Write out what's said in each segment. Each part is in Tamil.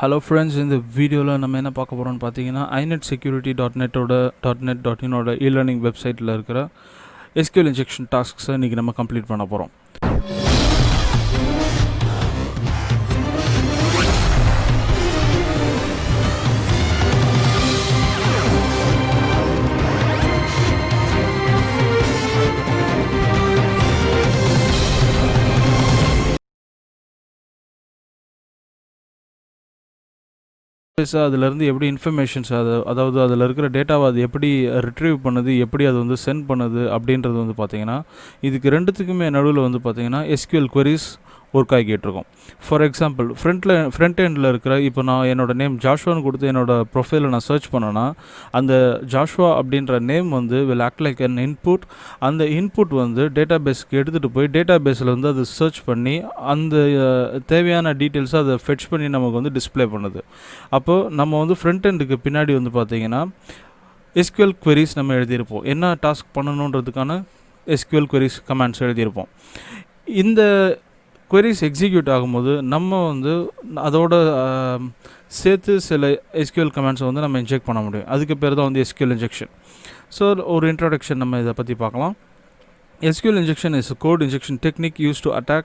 ஹலோ ஃப்ரெண்ட்ஸ், இந்த வீடியோவில் நம்ம என்ன பார்க்க போகிறோம்னு பார்த்தீங்கன்னா inetsecurity.net.in இ-லேர்னிங் வெப்சைட்டில் இருக்கிற எஸ்கியூஎல் இன்ஜெக்ஷன் டாஸ்க்ஸை இன்றைக்கி நம்ம கம்ப்ளீட் பண்ண போகிறோம். அதிலேருந்து எப்படி இன்ஃபர்மேஷன்ஸ் அதாவது அதில் இருக்கிற டேட்டாவை அது எப்படி ரிட்ரீவ் பண்ணுது, எப்படி அது வந்து சென்ட் பண்ணுது அப்படின்றது வந்து பார்த்திங்கன்னா இதுக்கு ரெண்டுத்துக்குமே நடுவில் வந்து பார்த்திங்கன்னா எஸ்கியூஎல் queries ஒர்க் ஆகிக்கிட்டு இருக்கும். ஃபார் எக்ஸாம்பிள் ஃப்ரண்ட் எண்டில் இருக்கிற இப்போ நான் என்னோடய நேம் ஜாஷ்வான்னு கொடுத்து என்னோடய ப்ரொஃபைலை நான் சர்ச் பண்ணேன்னா அந்த ஜாஷ்வா அப்படின்ற நேம் வந்து will act like an input. அந்த இன்புட் வந்து டேட்டா பேஸ்க்கு எடுத்துகிட்டு போய் டேட்டா பேஸில் வந்து அது சர்ச் பண்ணி அந்த தேவையான டீட்டெயில்ஸை அதை ஃபெட்ச் பண்ணி நமக்கு வந்து டிஸ்பிளே பண்ணுது. அப்போது நம்ம வந்து ஃப்ரண்ட் எண்டுக்கு பின்னாடி வந்து பார்த்திங்கன்னா எஸ்கியூஎல் queries நம்ம எழுதியிருப்போம். என்ன டாஸ்க் பண்ணணுன்றதுக்கான எஸ்கியூஎல் queries கமாண்ட்ஸ் எழுதியிருப்போம். இந்த queries எக்ஸிக்யூட் ஆகும்போது நம்ம வந்து அதோட சேர்த்து சில எஸ்கியூஎல் கமாண்ட்ஸை வந்து நம்ம இன்ஜெக்ட் பண்ண முடியும். அதுக்கு பேர் தான் வந்து எஸ்கியூஎல் இன்ஜெக்ஷன். ஸோ ஒரு இன்ட்ரோடக்ஷன் நம்ம இதை பற்றி பார்க்கலாம். SQL injection is a code injection technique used to attack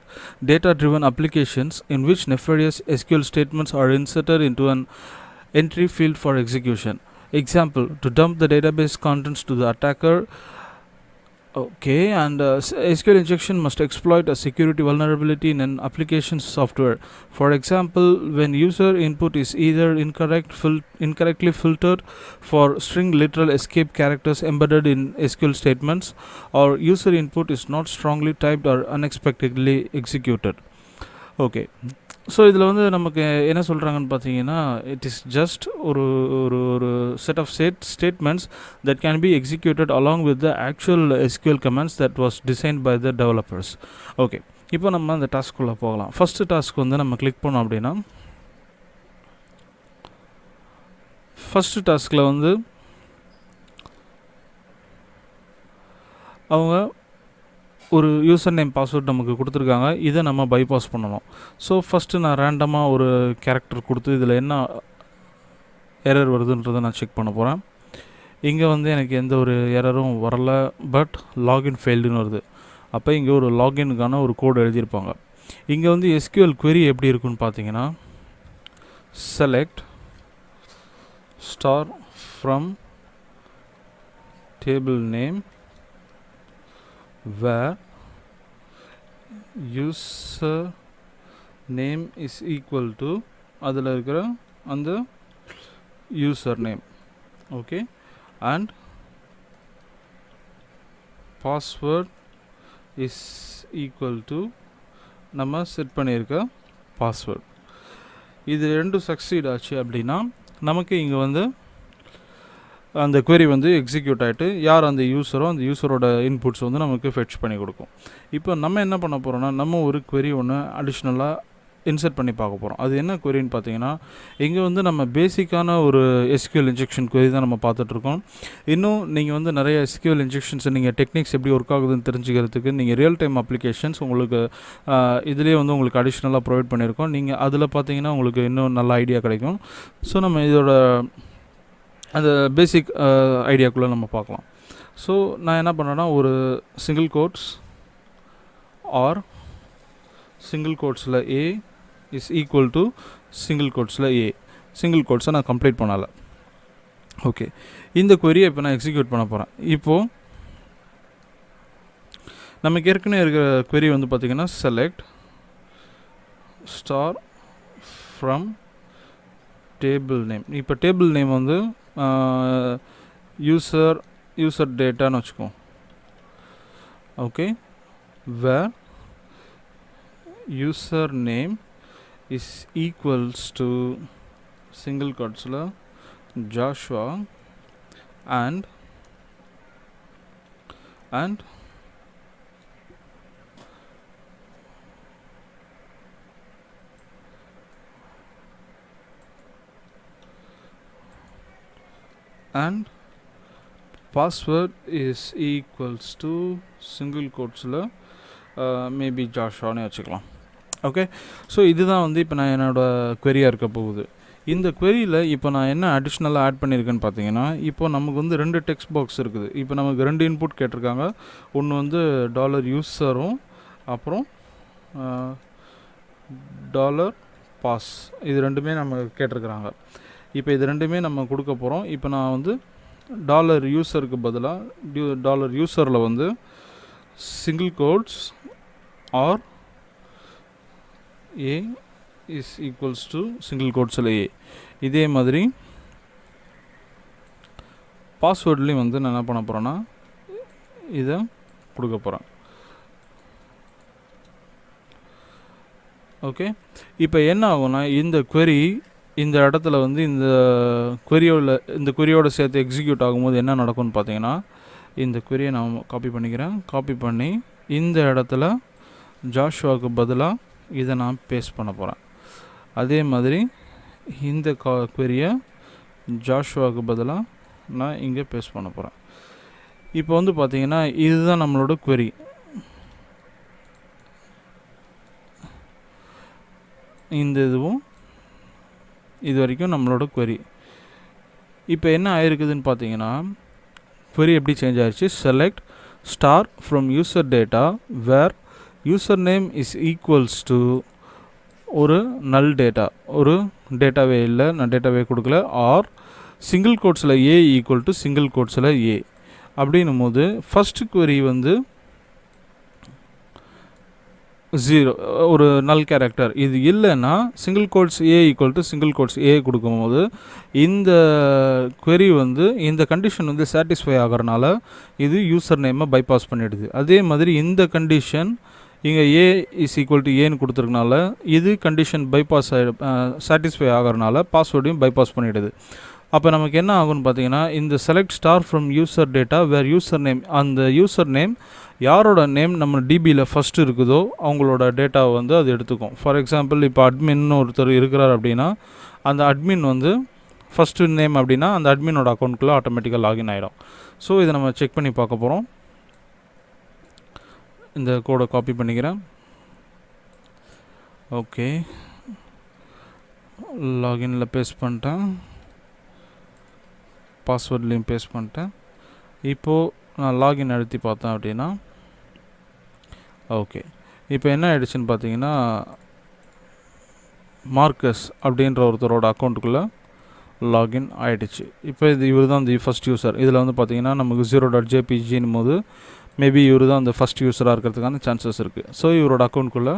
data-driven applications in which nefarious SQL statements are inserted into an entry field for execution. Example, to dump the database contents to the attacker. Okay, and SQL injection must exploit a security vulnerability in an application's software. For example, when user input is either incorrectly filtered for string literal escape characters embedded in SQL statements, or user input is not strongly typed or unexpectedly executed. Okay. So இதில் வந்து நமக்கு என்ன சொல்கிறாங்கன்னு பார்த்தீங்கன்னா இட் இஸ் ஜஸ்ட் ஒரு ஒரு ஒரு set of statements that can be executed along with the actual SQL commands that was designed by the developers. Okay, இப்போ நம்ம அந்த டாஸ்க்குள்ளே போகலாம். ஃபஸ்ட்டு டாஸ்க் வந்து நம்ம கிளிக் பண்ணோம் அப்படின்னா ஃபஸ்ட்டு டாஸ்கில் வந்து அவங்க ஒரு யூசர் நேம் பாஸ்வேர்ட் நமக்கு கொடுத்துருக்காங்க. இதை நம்ம பைபாஸ் பண்ணணும். ஸோ ஃபஸ்ட்டு நான் ரேண்டமாக ஒரு கேரக்டர் கொடுத்து இதில் என்ன எரர் வருதுன்றதை நான் செக் பண்ண போகிறேன். இங்கே வந்து எனக்கு எந்த ஒரு எரரும் வரல, பட் லாகின் ஃபெயில்டுன்னு வருது. அப்போ இங்கே ஒரு லாகினுக்கான ஒரு கோடு எழுதியிருப்பாங்க. இங்கே வந்து எஸ்கியூஎல் query எப்படி இருக்குன்னு பார்த்தீங்கன்னா select star from table name where user name is equal to அதில் இருக்கிற அந்த user name. Okay, and password is equal to நம்ம செட் பண்ணியிருக்க பாஸ்வேர்ட். இது ரெண்டும் சக்சீட் ஆச்சு அப்படின்னா நமக்கு இங்கே வந்து அந்த query வந்து எக்ஸிக்யூட் ஆகிட்டு யார் அந்த யூஸரோ அந்த யூஸரோட இன்புட்ஸ் வந்து நமக்கு ஃபெட்ச் பண்ணி கொடுக்கும். இப்போ நம்ம என்ன பண்ண போகிறோம்னா நம்ம ஒரு query ஒன்று அடிஷ்னலாக இன்சர்ட் பண்ணி பார்க்க போகிறோம். அது என்ன queryன்னு பார்த்தீங்கன்னா இங்கே வந்து நம்ம பேசிக்கான ஒரு எஸ்கியூஎல் இன்ஜெக்ஷன் query தான் நம்ம பார்த்துட்ருக்கோம். இன்னும் நீங்கள் வந்து நிறைய எஸ்கியூஎல் இன்ஜெக்ஷன்ஸ் நீங்கள் டெக்னிக்ஸ் எப்படி ஒர்க் ஆகுதுன்னு தெரிஞ்சுக்கிறதுக்கு நீங்கள் ரியல் டைம் அப்ளிகேஷன்ஸ் உங்களுக்கு இதுலேயே வந்து உங்களுக்கு அடிஷ்னலாக ப்ரொவைட் பண்ணியிருக்கோம். நீங்கள் அதில் பார்த்தீங்கன்னா உங்களுக்கு இன்னும் நல்ல ஐடியா கிடைக்கும். ஸோ நம்ம இதோட அந்த பேசிக் ஐடியாக்குள்ளே நம்ம பார்க்கலாம். ஸோ நான் என்ன பண்ணேன்னா ஒரு சிங்கிள் கோட்ஸ் ஆர் சிங்கிள் கோட்ஸில் A is equal to single கோட்ஸில் ஏ. சிங்கிள் கோட்ஸை நான் கம்ப்ளீட் பண்ணலை. ஓகே, இந்த query-யை இப்போ நான் எக்ஸிக்யூட் பண்ண போகிறேன். இப்போது நமக்கு ஏற்கனவே இருக்கிற query வந்து பார்த்திங்கன்னா select star from table name. இப்போ டேபிள் நேம் வந்து யூசர் டேட்டான்னு வச்சுக்கோம். Okay, where user name is equals to single கோட்ஸில் Joshua and and password is equals to single quotesல மேபி ஜாஷான்னு வச்சுக்கலாம். ஓகே, ஸோ இதுதான் வந்து இப்போ நான் என்னோடய query இருக்க போகுது. இந்த queryல இப்போ நான் என்ன அடிஷ்னலாக ஆட் பண்ணியிருக்கேன்னு பார்த்தீங்கன்னா, இப்போ நமக்கு வந்து 2 டெக்ஸ்ட் பாக்ஸ் இருக்குது. இப்போ நமக்கு 2 இன்புட் கேட்டிருக்காங்க. ஒன்று வந்து $யூசரும் அப்புறம் $பாஸ் இது ரெண்டுமே நம்ம கேட்டிருக்கிறாங்க. இப்போ இது ரெண்டுமே நம்ம கொடுக்க போகிறோம். இப்போ நான் வந்து $யூசருக்கு பதிலாக $யூசரில் வந்து single quotes or A is equals to single கோட்ஸில் ஏ. இதே மாதிரி பாஸ்வேர்ட்லேயும் வந்து நான் என்ன பண்ண போகிறேன்னா இதை கொடுக்க போகிறேன். ஓகே, இப்போ என்ன ஆகும்னா இந்த query இந்த இடத்துல வந்து இந்த queryயோட சேர்த்து எக்ஸிக்யூட் ஆகும்போது என்ன நடக்கும்னு பார்த்தீங்கன்னா, இந்த queryயை நான் காப்பி பண்ணிக்கிறேன். காப்பி பண்ணி இந்த இடத்துல ஜாஷுவாவுக்கு பதிலாக இதை நான் பேஸ்ட் பண்ண போகிறேன். அதே மாதிரி இந்த queryயை ஜாஷுவாவுக்கு பதிலாக நான் இங்கே பேஸ்ட் பண்ண போகிறேன். இப்போ வந்து பார்த்தீங்கன்னா இதுதான் நம்மளோட query. இந்த இதுவும் இது வரைக்கும் நம்மளோட query. இப்போ என்ன ஆயிருக்குதுன்னு பார்த்தீங்கன்னா, query எப்படி சேஞ்ச் ஆயிடுச்சு, select star from user data where user name is equals to ஒரு நல் டேட்டா, ஒரு டேட்டாவே இல்லை, நான் டேட்டாவே கொடுக்கல, ஆர் சிங்கிள் கோட்ஸில் ஏ ஈக்குவல் டு சிங்கிள் கோட்ஸில் ஏ அப்படின்னும் போது ஃபஸ்ட்டு query வந்து 0 ஒரு நல் கேரக்டர். இது இல்லைன்னா single quotes A equal to single quotes A கொடுக்கும்போது இந்த query வந்து இந்த கண்டிஷன் வந்து சாட்டிஸ்ஃபை ஆகிறனால இது யூசர் நேமை பைபாஸ் பண்ணிடுது. அதே மாதிரி இந்த கண்டிஷன் இங்கே ஏ இஸ் ஈக்குவல் டு ஏன்னு கொடுத்துருக்கனால இது கண்டிஷன் பைபாஸ் சாட்டிஸ்ஃபை ஆகிறனால பாஸ்வேர்டையும் பைபாஸ் பண்ணிடுது. அப்போ நமக்கு என்ன ஆகும்னு பார்த்தீங்கன்னா, இந்த select star from user data where user name, அந்த யூசர் நேம் யாரோட நேம் நம்ம டிபியில் ஃபஸ்ட்டு இருக்குதோ அவங்களோட டேட்டாவை வந்து அது எடுத்துக்கும். ஃபார் எக்ஸாம்பிள் இப்போ அட்மின்னு ஒருத்தர் இருக்கிறார் அப்படின்னா அந்த அட்மின் வந்து ஃபஸ்ட்டு நேம் அப்படின்னா அந்த அட்மினோட அக்கௌண்ட்டுக்குள்ளே ஆட்டோமேட்டிக்காக லாகின் ஆகிடும். ஸோ இதை நம்ம செக் பண்ணி பார்க்க போகிறோம். இந்த கோடை காப்பி பண்ணிக்கிறேன். ஓகே, லாகின்ல பேஸ்ட் பண்ணிட்டேன், பாஸ்வேர்ட்லேயும் பேஸ்ட் பண்ணிட்டேன். இப்போது நான் லாகின் அழுத்தி பார்த்தேன் அப்படின்னா ஓகே, இப்போ என்ன ஆகிடுச்சின்னு பார்த்தீங்கன்னா, மார்க்கஸ் அப்படின்ற ஒருத்தரோட அக்கௌண்ட்டுக்குள்ளே லாகின் ஆகிடுச்சு. இப்போ இவர் தான் இந்த ஃபஸ்ட் யூசர். இதில் வந்து பார்த்தீங்கன்னா நமக்கு 0.jpgன்னும் போது மேபி இவர் தான் அந்த ஃபஸ்ட் யூஸராக இருக்கிறதுக்கான சான்சஸ் இருக்குது. ஸோ இவரோட அக்கௌண்ட்குள்ளே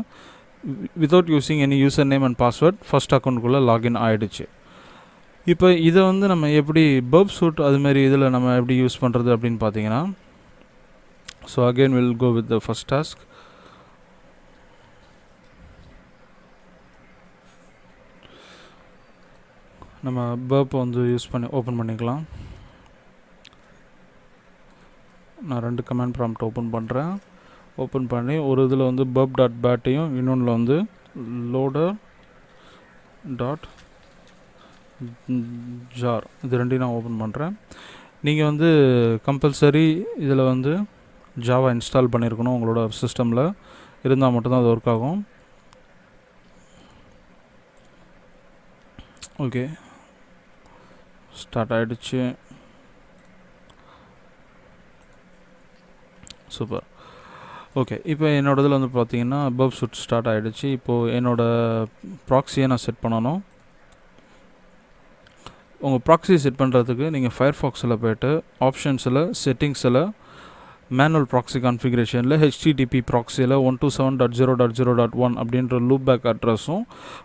without using any user name and password first அக்கௌண்ட்குள்ளே லாகின் ஆகிடுச்சு. இப்போ இதை வந்து நம்ம எப்படி பர்ப் சூட் அதுமாரி இதில் நம்ம எப்படி யூஸ் பண்ணுறது அப்படின்னு பார்த்தீங்கன்னா, so again will go with the first task. நம்ம பர்ப் வந்து யூஸ் பண்ணி ஓப்பன் பண்ணிக்கலாம். நான் 2 கமாண்ட் ப்ராம்ப்ட் ஓப்பன் பண்ணுறேன். ஓப்பன் பண்ணி ஒரு இதில் வந்து பர்ப் டாட் பேட்டையும் இன்னொன்றில் வந்து லோடர் டாட் ஜார் இது ரெண்டையும் நான் ஓப்பன் பண்ணுறேன். நீங்கள் வந்து கம்பல்சரி இதில் வந்து ஜாவா இன்ஸ்டால் பண்ணியிருக்கணும் உங்களோட சிஸ்டமில், இருந்தால் மட்டும்தான் அது ஒர்க் ஆகும். ஓகே, ஸ்டார்ட் ஆகிடுச்சு. சூப்பர். ஓகே, இப்போ என்னோடய இதில் வந்து பார்த்தீங்கன்னா பர்ப் சூட் ஸ்டார்ட் ஆகிடுச்சு. இப்போது என்னோடய ப்ராக்ஸியை நான் செட் பண்ணணும். உங்கள் ப்ராக்ஸி செட் பண்ணுறதுக்கு நீங்கள் ஃபயர்ஃபாக்ஸில் போய்ட்டு ஆப்ஷன்ஸில் செட்டிங்ஸில் மேனுவல் ப்ராக்ஸி கான்ஃபிகரேஷனில் HTTP ப்ராக்ஸியில் 127.0.0.1 அப்படின்ற லூப் பேக் அட்ரஸும்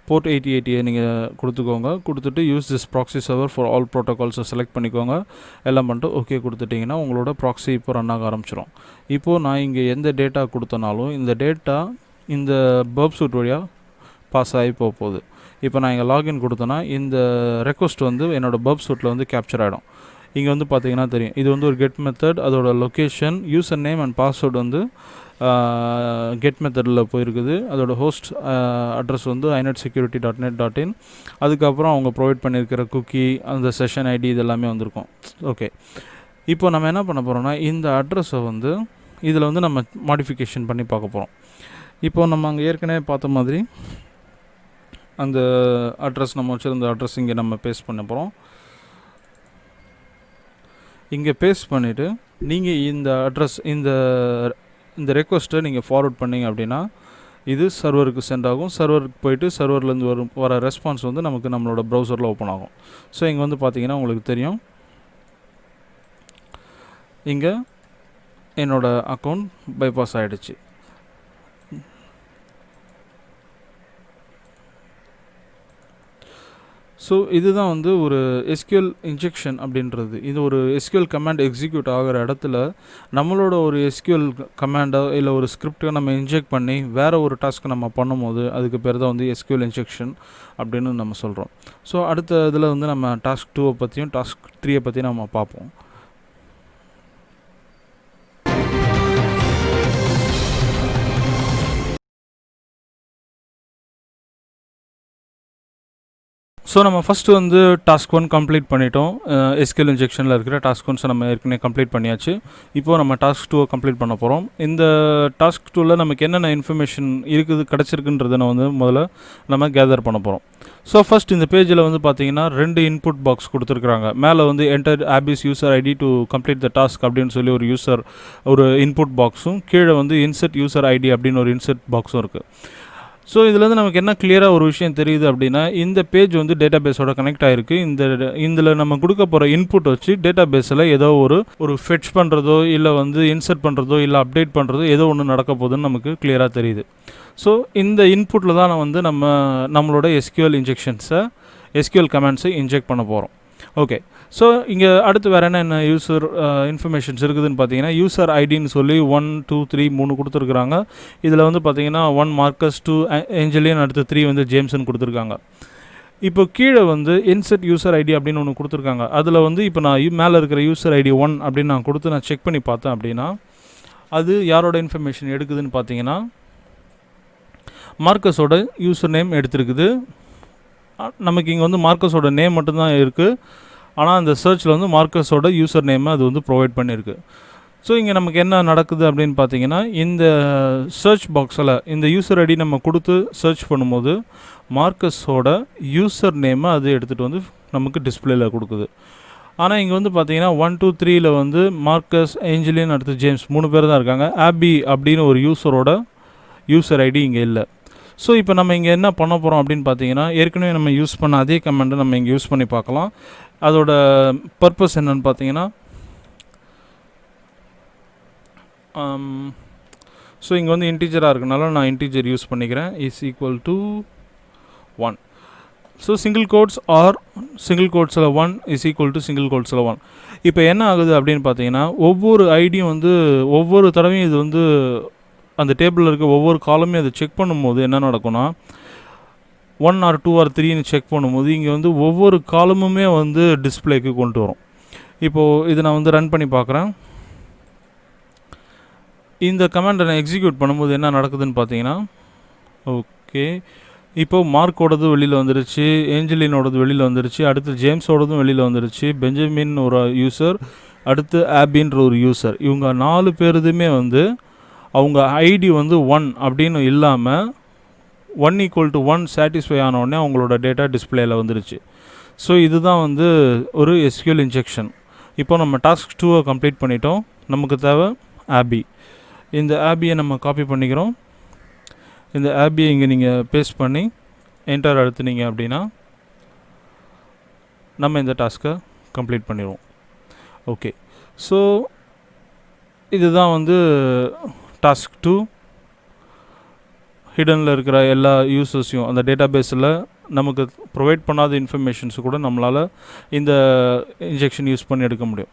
போர்ட் 8080 நீங்கள் கொடுத்துக்கோங்க. கொடுத்துட்டு use this proxy server for all ப்ரோட்டோகால்ஸை செலக்ட் பண்ணிக்கோங்க. எல்லாம் பண்ணிட்டு ஓகே கொடுத்துட்டிங்கன்னா உங்களோட ப்ராக்ஸி இப்போ ரன் ஆக ஆரம்பிச்சிடும். இப்போது நான் இங்கே எந்த டேட்டா கொடுத்தனாலும் இந்த டேட்டா இந்த பர்ப் சூட் வழியாக பாஸ் ஆகி போகுது. இப்போ நான் இங்கே லாகின் கொடுத்தேன்னா இந்த ரெக்வஸ்ட் வந்து என்னோடய பர்ப் சூட்டில் வந்து கேப்சர் ஆகிடும். இங்கே வந்து பார்த்தீங்கன்னா தெரியும், இது வந்து ஒரு கெட் மெத்தட், அதோட location user name and password வந்து கெட் மெத்தடில் போயிருக்குது. அதோட ஹோஸ்ட் அட்ரஸ் வந்து inetsecurity.net.in. அதுக்கப்புறம் அவங்க ப்ரொவைட் பண்ணியிருக்கிற குக்கி, அந்த செஷன் ஐடி இதெல்லாமே வந்திருக்கும். ஓகே, இப்போ நம்ம என்ன பண்ண போகிறோம்னா இந்த அட்ரஸை வந்து இதில் வந்து நம்ம மாடிஃபிகேஷன் பண்ணி பார்க்க போகிறோம். இப்போது நம்ம அங்கே ஏற்கனவே பார்த்த மாதிரி அந்த அட்ரஸ் நம்ம வச்சுருந்த அட்ரஸ் இங்கே நம்ம பேஸ்ட் பண்ண போகிறோம். இங்கே பேஸ்ட் பண்ணிவிட்டு நீங்கள் இந்த அட்ரஸ் இந்த ரெக்வஸ்ட்டை நீங்கள் ஃபார்வர்ட் பண்ணிங்க அப்படின்னா இது சர்வருக்கு சென்ட் ஆகும். சர்வருக்கு போயிட்டு சர்வர்லேருந்து வர ரெஸ்பான்ஸ் வந்து நமக்கு நம்மளோட ப்ரௌசரில் ஓப்பன் ஆகும். ஸோ இங்கே வந்து பார்த்தீங்கன்னா உங்களுக்கு தெரியும், இங்கே என்னோடய அக்கௌண்ட் பைபாஸ் ஆகிடுச்சு. ஸோ இதுதான் வந்து ஒரு எஸ்கியூஎல் இன்ஜெக்ஷன் அப்படின்றது. இது ஒரு எஸ்கியூஎல் கமாண்ட் எக்ஸிக்யூட் ஆகிற இடத்துல நம்மளோட ஒரு எஸ்கியூஎல் கமாண்டோ இல்லை ஒரு ஸ்கிரிப்டை நம்ம இன்ஜெக்ட் பண்ணி வேறு ஒரு டாஸ்க்கை நம்ம பண்ணும்போது அதுக்கு பேர் தான் வந்து எஸ்கியூஎல் இன்ஜெக்ஷன் அப்படின்னு நம்ம சொல்கிறோம். ஸோ அடுத்த இதில் வந்து நம்ம டாஸ்க் 2 பற்றியும் டாஸ்க் 3 பற்றியும் நம்ம பார்ப்போம். ஸோ நம்ம ஃபஸ்ட்டு வந்து டாஸ்க் 1 கம்ப்ளீட் பண்ணிட்டோம். எஸ்கியூஎல் இன்ஜெக்ஷனில் இருக்கிற டாஸ்க் 1 நம்ம ஏற்கனவே கம்ப்ளீட் பண்ணியாச்சு. இப்போது நம்ம டாஸ்க் 2 கம்ப்ளீட் பண்ண போகிறோம். இந்த டாஸ்க் 2ல் நமக்கு என்னென்ன இன்ஃபர்மேஷன் கிடச்சிருக்குன்றதை வந்து முதல்ல நம்ம கேதர் பண்ண போகிறோம். ஸோ ஃபஸ்ட் இந்த பேஜில் வந்து பார்த்தீங்கன்னா 2 இன்புட் பாக்ஸ் கொடுத்துருக்குறாங்க. மேலே வந்து enter office user ID to complete the task அப்படின்னு சொல்லி ஒரு இன்புட் பாக்ஸும், கீழே வந்து இன்செர்ட் யூசர் ஐடி அப்படின்னு ஒரு இன்செர்ட் பாக்ஸும் இருக்குது. ஸோ இதுலேருந்து நமக்கு என்ன கிளியராக ஒரு விஷயம் தெரியுது அப்படின்னா, இந்த பேஜ் வந்து டேட்டா பேஸோட கனெக்ட் ஆகிருக்கு. இதில் நம்ம கொடுக்க போகிற இன்புட் வச்சு டேட்டா பேஸில் ஏதோ ஒரு ஃபெட்ச் பண்ணுறதோ இல்லை வந்து இன்சர்ட் பண்ணுறதோ இல்லை அப்டேட் பண்ணுறதோ ஏதோ ஒன்று நடக்க போகுதுன்னு நமக்கு கிளியராக தெரியுது. ஸோ இந்த இன்புட்டில் தான் வந்து நம்மளோட எஸ்கியூஎல் கமாண்ட்ஸை இன்ஜெக்ட் பண்ண போகிறோம். ஓகே, ஸோ இங்கே அடுத்து வேறு என்ன யூசர் இன்ஃபர்மேஷன்ஸ் இருக்குதுன்னு பார்த்தீங்கன்னா, யூசர் ஐடின்னு சொல்லி 1 2 3 3 கொடுத்துருக்குறாங்க. இதில் வந்து பார்த்தீங்கன்னா 1 மார்க்கஸ், 2 ஏஞ்சலியன், அடுத்து 3 வந்து ஜேம்ஸ்ன்னு கொடுத்துருக்காங்க. இப்போ கீழே வந்து இன்செர்ட் யூசர் ஐடி அப்படின்னு ஒன்று கொடுத்துருக்காங்க. அதில் வந்து இப்போ நான் மேலே இருக்கிற யூசர் ஐடி 1 அப்படின்னு நான் கொடுத்து நான் செக் பண்ணி பார்த்தேன் அப்படின்னா அது யாரோட இன்ஃபர்மேஷன் எடுக்குதுன்னு பார்த்தீங்கன்னா மார்க்கஸோட யூசர் நேம் எடுத்துருக்குது. நமக்கு இங்கே வந்து மார்க்கஸோட நேம் மட்டும்தான் இருக்குது, ஆனால் அந்த சர்ச்சில் வந்து மார்க்கஸோட யூசர் நேமை அது வந்து ப்ரொவைட் பண்ணியிருக்கு. ஸோ இங்கே நமக்கு என்ன நடக்குது அப்படின்னு பார்த்தீங்கன்னா, இந்த சர்ச் பாக்ஸில் இந்த யூசர் ஐடி நம்ம கொடுத்து சர்ச் பண்ணும்போது மார்க்கஸோட யூசர் நேமை அது எடுத்துகிட்டு வந்து நமக்கு டிஸ்பிளேயில் கொடுக்குது. ஆனால் இங்கே வந்து பார்த்தீங்கன்னா 1 2 3ல் வந்து மார்க்கஸ், ஏஞ்சலியன், அடுத்து ஜேம்ஸ் 3 பேர் தான் இருக்காங்க. ஆபி அப்படின்னு ஒரு யூசர் ஐடி இங்கே இல்லை. ஸோ இப்போ நம்ம இங்கே என்ன பண்ண போகிறோம் அப்படின்னு பார்த்தீங்கன்னா, ஏற்கனவே நம்ம யூஸ் பண்ண அதே கமெண்டை நம்ம இங்கே யூஸ் பண்ணி பார்க்கலாம். அதோட பர்பஸ் என்னன்னு பார்த்தீங்கன்னா, ஸோ இங்கே வந்து இன்டீஜராக இருக்கனால நான் இன்டீஜர் யூஸ் பண்ணிக்கிறேன். Is equal to 1. So single கோட்ஸில் 1 இஸ் ஈக்குவல் டு சிங்கிள் கோட்ஸில் 1. இப்போ என்ன ஆகுது அப்படின்னு பார்த்தீங்கன்னா, ஒவ்வொரு ஐடியும் வந்து ஒவ்வொரு தடவையும் இது வந்து அந்த டேபிளில் இருக்க ஒவ்வொரு காலமே அதை செக் பண்ணும்போது என்ன நடக்கும்னா 1 or 2 or 3ன்னு செக் பண்ணும்போது இங்கே வந்து ஒவ்வொரு காலமுமே வந்து டிஸ்பிளேக்கு கொண்டு வரும். இப்போது இது நான் வந்து ரன் பண்ணி பார்க்குறேன். இந்த கமாண்டை நான் எக்ஸிக்யூட் பண்ணும்போது என்ன நடக்குதுன்னு பார்த்தீங்கன்னா, ஓகே, இப்போது மார்க்கோடது வெளியில் வந்துருச்சு, ஏஞ்சலினோடது வெளியில் வந்துருச்சு, அடுத்து ஜேம்ஸோடதும் வெளியில் வந்துருச்சு, பெஞ்சமின் ஒரு யூசர், அடுத்து ஆபின்ற ஒரு யூசர். இவங்க 4 பேருதுமே வந்து அவங்க ஐடி வந்து 1 அப்படின்னு இல்லாமல் 1 = 1 சாட்டிஸ்ஃபை ஆனவுடனே அவங்களோட டேட்டா டிஸ்பிளேயில் வந்துருச்சு. ஸோ இதுதான் வந்து ஒரு எஸ்கியூஎல் இன்ஜெக்ஷன். இப்போ நம்ம டாஸ்க் 2 கம்ப்ளீட் பண்ணிட்டோம். நமக்கு தேவை ஆபி. இந்த ஆபியை நம்ம காப்பி பண்ணிக்கிறோம். இந்த ஆபியை இங்கே நீங்கள் பேஸ்ட் பண்ணி என்டர் அழுத்துனீங்க அப்படின்னா நம்ம இந்த டாஸ்க்கை கம்ப்ளீட் பண்ணிடுவோம். ஓகே, ஸோ இதுதான் வந்து டாஸ்க் 2. ஹிடனில் இருக்கிற எல்லா யூசர்ஸையும் அந்த டேட்டா பேஸில் நமக்கு ப்ரொவைட் பண்ணாத இன்ஃபர்மேஷன்ஸு கூட நம்மளால் இந்த இன்ஜெக்ஷன் யூஸ் பண்ணி எடுக்க முடியும்.